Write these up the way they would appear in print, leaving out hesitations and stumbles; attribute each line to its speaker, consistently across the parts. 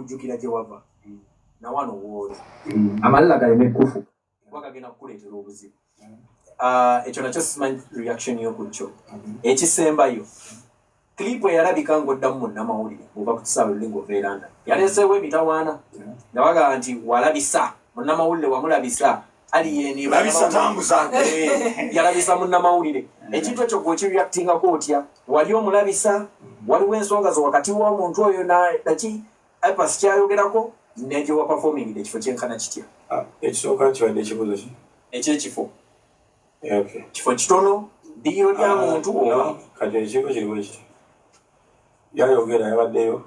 Speaker 1: kujjukira gye wava na wano w'oli amalala galeme kufu kuba gagenda kukuleetera obuzibu ekyo nakyo simanyi reaction yo ku kyo ekisembayo clip eyalabika ng'oddamu munnamawulire oba ku kisaawe lulingo veranda yaleeseewo emitawaana nga bagamba nti walabisa munnamawulire wamulabisa aliyeni yalabisa munnamawulire ekintu ekyo gwekireactingako otya wali omulabisa waliwo ensonga zo wakati w'omuntu oyo naki ipasi kyayogerako negye wa performing ekifo kyenkana kitya
Speaker 2: ekisooka kibadde ekibuzo ki
Speaker 1: ekyekifo kifo kitono ddiiro lya muntu oba
Speaker 2: kati ekiko kiriwo ki yayogera yabaddeyo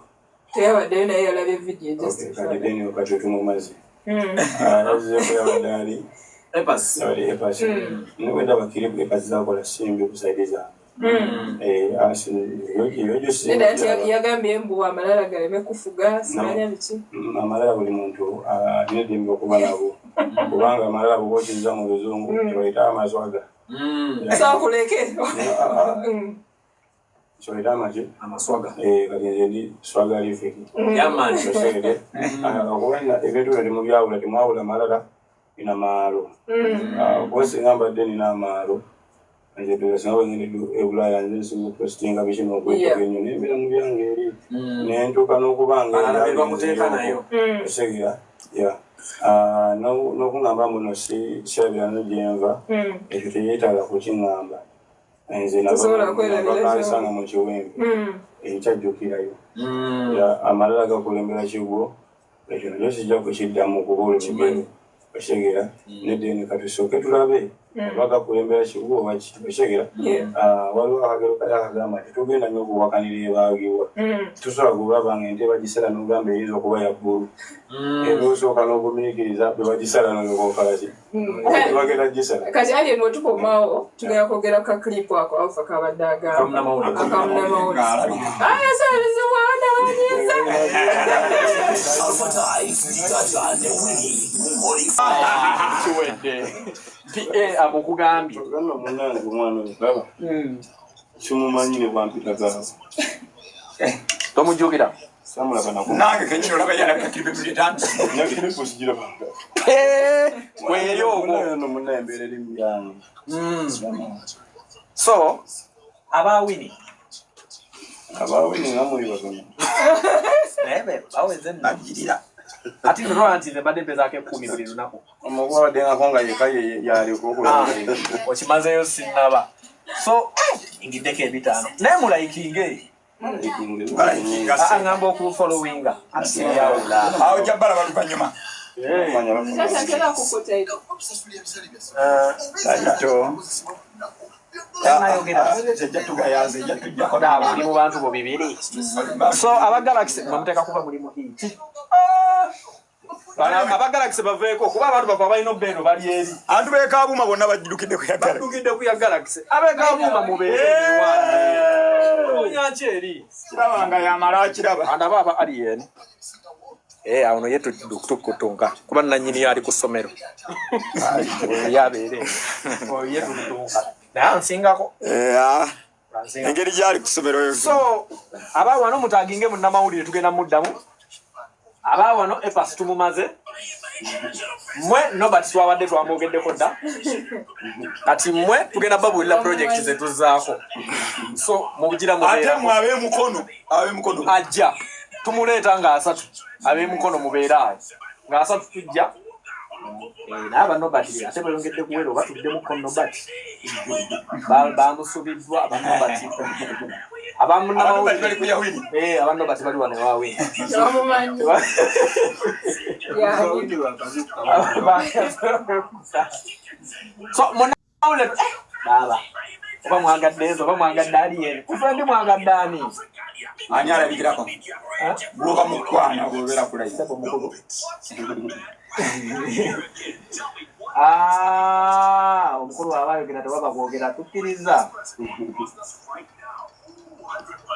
Speaker 3: teyabaddeyo naye yalabye vidiyo
Speaker 2: kati deniyo kati otumumazi yazzeeko yabadde ali epasi niwenda bakiribu epasi zakola simbi okusaidi zange
Speaker 3: yagambye mbu amalala galeme kufuga simanya biki
Speaker 2: amalala buli muntu alina eddembe okuba nabo kubanga amalala bw'okiza mu luzungu tebayita amaswaga
Speaker 3: sakuleke
Speaker 2: kibayita amaki
Speaker 1: amaswaga
Speaker 2: kati nze ndi swaga lifiki
Speaker 1: yamani
Speaker 2: okuwenda ebintu byo temubyawula temwawula amalala ina maalo kuba singa mbadde nina amaalo nze tugasinga ngende ebulaya nze nsinga postinga bikino okweta byenyo nembeera mu byange eri nentuuka n'okubanga esegera n'okungamba mbuno kirabira nogyenva ekyo teyeetaaga kukiŋŋamba nze nabakalisanga mu kiwempe ekyajjukirayo amalala gakulembera kigwo ekyo nakyo kijja kukiddamu kuba olukimanyi osegera nedeni katusooke tulabe oba gakulembera kigwo oba osegera waliwo akagero kali akagamba nti tugenda nnyo okuwakanira ebaagibwa tusobola kulaba nga ente bagisala n'ogamba eyinza okuba ya bbulu era osooka n'ogumiikiriza bwe bagisala noyokokalaki bagenda gisala
Speaker 3: kati ali eno tukomaawo tugenda kwogera ka clip ako alfa kabadde akamunamawulire ayasalizibwana wanyeza
Speaker 1: amukugambye
Speaker 2: munange omwana oyo laba kimumanyire bwampitagala
Speaker 1: tomujjukira
Speaker 2: samulaba
Speaker 4: nange kenyolaba
Speaker 2: nakiriposigira banga
Speaker 1: kweri ogwo
Speaker 2: no munnaye embeera eri mubyange
Speaker 1: so abawini
Speaker 2: namuli batono
Speaker 1: naye baweze nagirira ati ndoa nti ne bade pesa yake 10 buli lunaku
Speaker 2: omukuba denga konga yekaye yali okukola
Speaker 1: okimazeyo sinaba so ingideke bitano naye mulaikinge ngamba oku followinga asiyawula
Speaker 4: awo jabala baluvanyuma
Speaker 3: sasa kera kukuta ito
Speaker 1: buli mu bantu bo bibiri so abagalaxy bamuteka kuba mulimu hiti abagalaxy baveeko kuba abantu bava balina beno bali eri
Speaker 4: antu beekabuma bonna bajjukidde
Speaker 1: ku ya galaxy abeekabuma mubeere onyanki eri
Speaker 4: kirabanga yamala kiraba
Speaker 1: andaba ali yeni awo no yetu tukutunga kuba nanyini ali ku ssomero yabeere yetu tukutunga nansingako
Speaker 4: engeri gyali ku ssomero
Speaker 1: so aba wano mutaginge munnamawulire tugenda muddamu aba wano epasi tumumaze mwe nobati twabadde twamwogeddeko dda kati mwe tugenda babulira project zetuzaako so mubugira
Speaker 4: ate mwe ab'emukono
Speaker 1: ajja tumuleeta nga asatu ab'emukono mubeera nga asatu tujja naaba nobati ate bayongedde kuwera oba tudde mukono nobati bamusubiddwa abanobati abanobati bali wano ewawini so munawule baba oba mwagadde ezo oba mwagadde ali eri kufa ndi mwagadde ani
Speaker 4: ani alabikirako bwoba mukwana bwobeera kulayi
Speaker 1: omukulu abayogera tewaba kwogera tukkiriza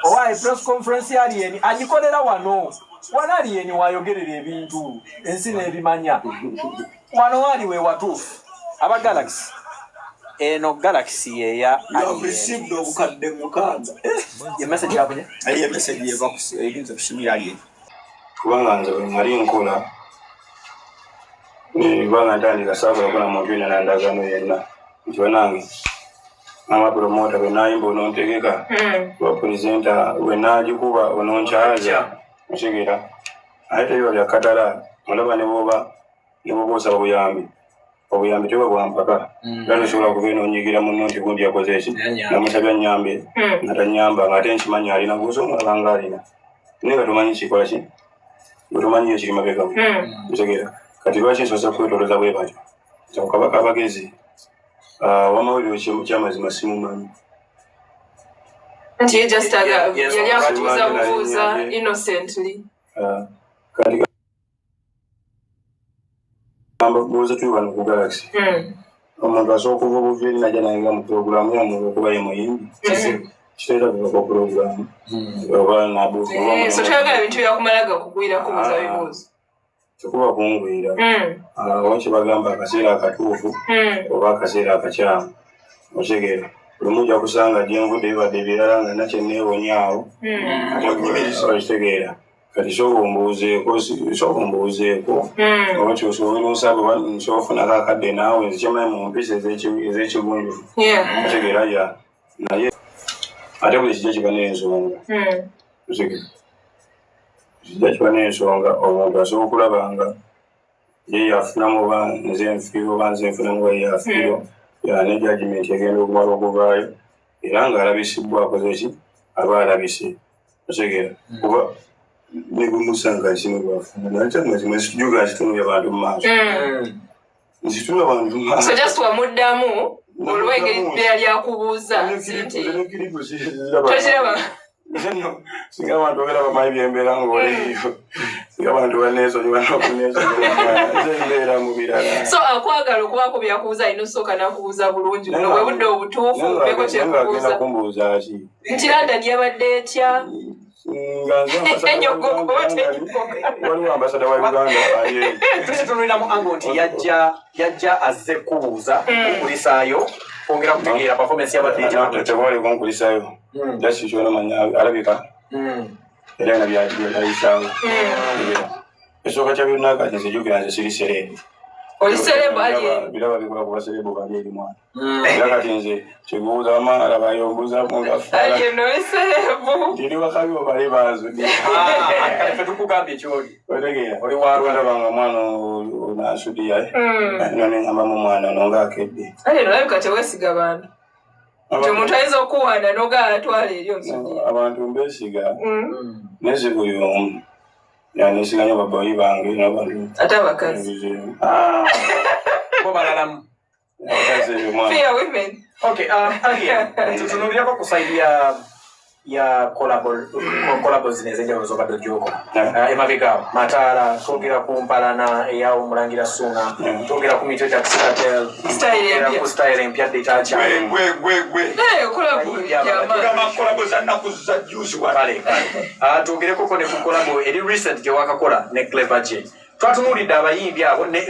Speaker 1: owaye press conference yaliyeni agikolera wano aliyeni wayogerera ebintu ensi n'ebimanya wano wali we watuufu aba galaxy eno galaxy yeya
Speaker 4: received obukadde mukaaga
Speaker 1: ye message yakunye
Speaker 4: ye message yeva kusimu yaliyeni
Speaker 2: kubanga nze bwe nali nkola banga ntandika saagala kola muntu yenna nandagano yenna nti banange amapromota bwe nayimba onontegeka bapurezenta bwe nagikuba ononkyaza otegera ate ebiba byakatala olaba ne bwoba osaba obuyambi teba bwampaka era tosobola kubeera onyigira munno nti gundi yakoze eki namusabya nnyambe nga tanyamba ng'ate nkimanyi alina guza omulaba nga alina naye nga tomanyi kikola ki bwe tomanyi ekiri mabega otegera kati lwaki nsobola kwetoloza bwe batyo kabaka abagezi wamawulire kyamazima simumanyi
Speaker 3: nti yali akubuuza innocently
Speaker 2: kati buuza tuli wano ku Galaxy omuntu asooka okuva obuviiri najja nayenga mu puroguramu yamu okuba ye muyimbi kiteera kuvako puroguramu oba nabuuza
Speaker 3: so toyagala bintu byakumalaga kugwira kubuuza bibuuzo
Speaker 2: kikuba kungwira oba kyebagamba akaseera akatuufu oba akaseera akakyamu otegeera buli mujja kusanga gyenvudde bibadde birala nga nakyenneewonyaawo okitegeera kati sooka ombuuzeeko oba kyosobola nsaba nsofunako akadde naawe nze kyemanyi mu mpisa ez'ekigunjufu otegeera naye ate buli kijja kiba n'ensonga kijja kiba n'ensonga omuntu asobola okulabanga ye yafunamu oba nze nfiiro oba nze nfunamu oba ye yafiiro ne judgment egenda okumala okuvaayo era ng'alabisibwa akoze ki aba alabise otegeera kuba negumusanga kino lwafuna naye mazima nsijuga nzitunula abantu mu maaso nzitunula abantu mu maaso
Speaker 3: so just wamuddamu olw'engeri ddala lyakubuuza tokiraba
Speaker 2: singa abantu obeera bamanyi byembeera ng'oleeyo singa abantu baneesonyiwa n'okuneesonyiwa mu birala
Speaker 3: so akwagala okubako byakubuuza alina osooka nakubuuza bulungi buno bwe budde obutuufu beko kyekubuuza
Speaker 2: kumbuuza ki
Speaker 3: nti London yabadde etya
Speaker 2: waliwo ambasada wa Uganda
Speaker 1: tukitunuliramu ango nti yajja azze kubuuza kukulisaayo kwongera kutegeera performance yabadde
Speaker 2: tewali kunkulisaayo jasi kyona manya alabika era nga byayisaawo esooka kya byonna kati nze jjukira nze siri serebu
Speaker 3: oli serebu ali
Speaker 2: biraba bikola kuba serebu bali eri mwana era kati nze kyebuuza wama alabayo obuuzamu
Speaker 3: ngaserebu
Speaker 2: tiri wakabi obali banzudde
Speaker 1: fe tukugambye ekyoli
Speaker 2: otegeera oli walabanga mwana onansudiya noneŋambamu mwana ono ngaakedde
Speaker 3: ale nolabika teweesiga bantu nti omuntu ayinza okuwaana nogaa atwala eri omusudiya
Speaker 2: abantu mbesiga neze buli omu nesiganyo babayi bange nabantu
Speaker 3: ate abakazi
Speaker 1: bo balalamu
Speaker 3: fear women
Speaker 1: okay tutunulirako ku side ya collabo zino ez'enjawulo z'obadde ojookola emabega mataala twogera ku mpalana eyawo omulangira Ssuuna twogera ku mitwe gya Kisatel ku style empya twogerekoko ne ku collabo eri recent gye wakakola ne Clever J twatunuulidde abayimbi abo ne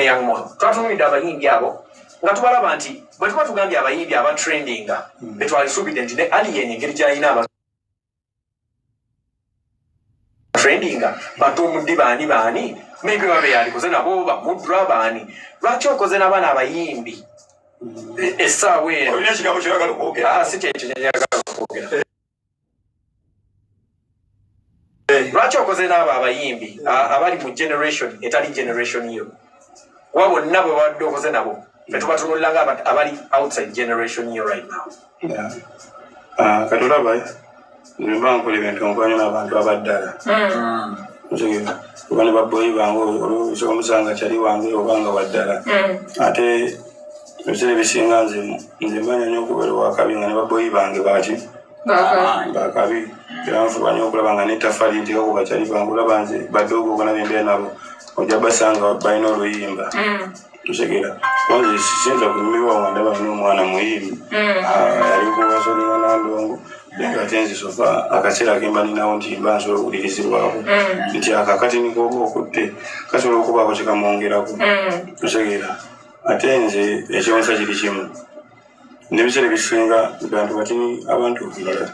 Speaker 1: Young Mono twatunuulidde abayimbi abo nga tubalaba nti bwe tuba tugambye abayimbi aba trendinga betwalisuubidde nti ne Alien engeri gy'alina trendinga batumuddi baani maybe babe yalikoze nabo bamudra baani lwaki okoze n'abaana abayimbi essaawa eno
Speaker 4: olina ekigambo kyoyagala okwogera
Speaker 1: si kyekyo kyeyagala okwogera lwaki okoze n'abo abayimbi abali mu generation etali generation yo wa bonna bwe babadde okoze nabo fetubatunuliranga abali outside generation yo right now
Speaker 2: katulaba nimba nkola ebintu nkwanya n'abantu abaddala kuba ne baboyi bange omusanga kyali wange obanga waddala ate ebisere bisinga nze manya nnyo okubeera wakabi nga ne baboyi bange baki bakabi era nfuba nnyo okulaba nga netafali nti ako bakyali bange olaba nze badoogo okulaba embeera nabo ojja basanga balina oluyimba tusegeera kwanze sinza kunyumirwa wandaba nina omwana muyimbi yali kuwasolinga nandongo naye ate nze sofa akaseera kemba ninawo nti mba nsobola okulirizibwako nti akakati nikoba okutte kasobola okubaako kikamwongerako tusegeera ate nze ekyonsa kiri kimu nebisere bisinga bantu batini abantu okirala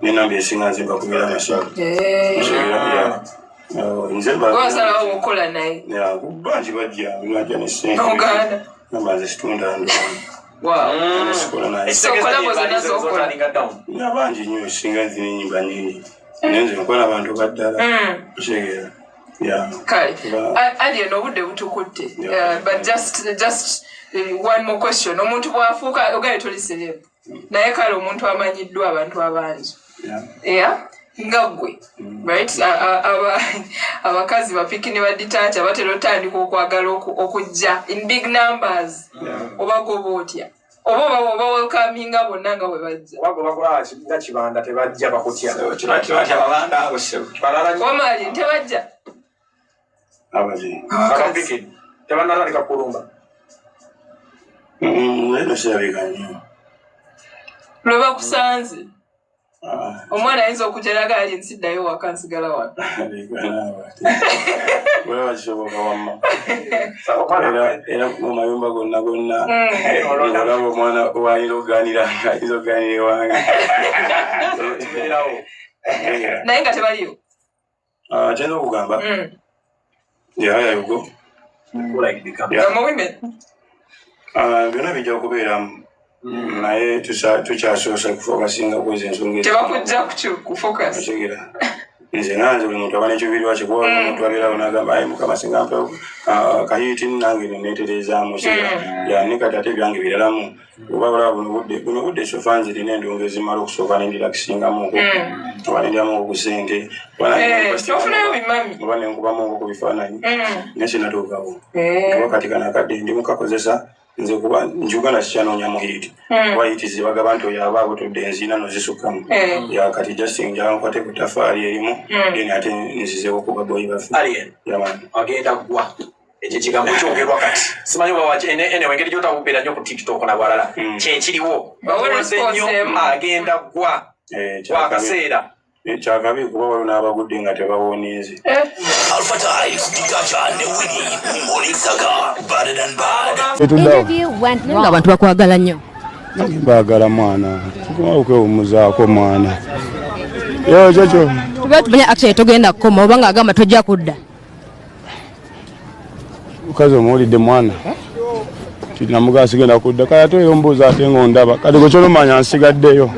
Speaker 2: nenamba esinga nzimba kubera amasimu
Speaker 3: wasalawo okukola naye
Speaker 2: bangi bajja binajja nesente namba nze situndala nabangi nnyo esinga nzina enyimba nyingi nenze nkola abantu baddala kitegeera
Speaker 3: kale alien obudde butukutte but just one more question omuntu bwafuuka ogaye toli serebu naye kale omuntu amanyiddwa abantu abangi nga gwe right abakazi bapikini baditacha batera otandika okwagala okujja in big numbers obagoba otya oba welcominga bonna nga bwe bajja
Speaker 1: bagoba kibanda tebajja bakutya
Speaker 3: omali tebajja
Speaker 2: abakazi
Speaker 1: tebanatandika kulumba
Speaker 2: eno kirabika nnyo
Speaker 3: lwe bakusanze omwana ayinza okujalaga ali nsiddayo waka nsigala wano
Speaker 2: weba kisoboka wamma era mu mayumba gonna olaba omwana wayinza okuganira ewange
Speaker 3: naye nga tebaliyo
Speaker 2: kyinza okugamba yayayogo byonna bijja okubeeramu naye tukyasoose kufokasinga kwezi ensonga
Speaker 3: tebakujja kufocus
Speaker 2: nze nanze buli muntu aba nekibirwa kikuba omuntu abeerawo n'agamba ayi mukama singa mpewo kayiti nange neneeterezaamu yani kati ate byange biralamu oba olaba buno budde sofa nzirina endongo ezimala okusooka nendira kisingamuko oba nendiramuko ku ssente oba nenkubamuko ku bifaananyi naye sinatuukawo kuba kati kanakadde ndi mukakozesa nze kuba njugala sikyanoonya mu hiiti kuba hiiti zibaga nti oyo aba abutudde enzina nozisukkamu yakati justin njalankwate ku tafaali erimu then ate nzizeewo ku baboyi baffe
Speaker 1: agenda gwa ekyo kigambo kyogerwa kati simanyi enewe engeri gyotabubeera nnyo ku tiktok nabwalala kyekiriwo nnyo agenda gwa wakaseera
Speaker 2: kyakabi kuba waliwo n'abagudde nga tebawonieze
Speaker 5: nga abantu bakwagala nnyo
Speaker 2: baagala mwana okwewumuzaako mwana yo kyekyo
Speaker 5: tuba tumanya actually togenda kukoma oba ng'agamba tojja kudda
Speaker 2: mukazi omuwulidde mwana tinamugaa sigenda kudda kale ate oyombuuza ate ng'ondaba kati gwe kyolumanya nsigaddeyo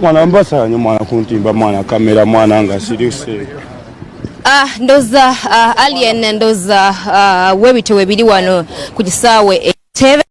Speaker 2: mwana mbasaanyo mwana kuntimba mwana kamera mwana nga siruse
Speaker 5: ndoza alien ndoza webito webiri wano ku kisaawe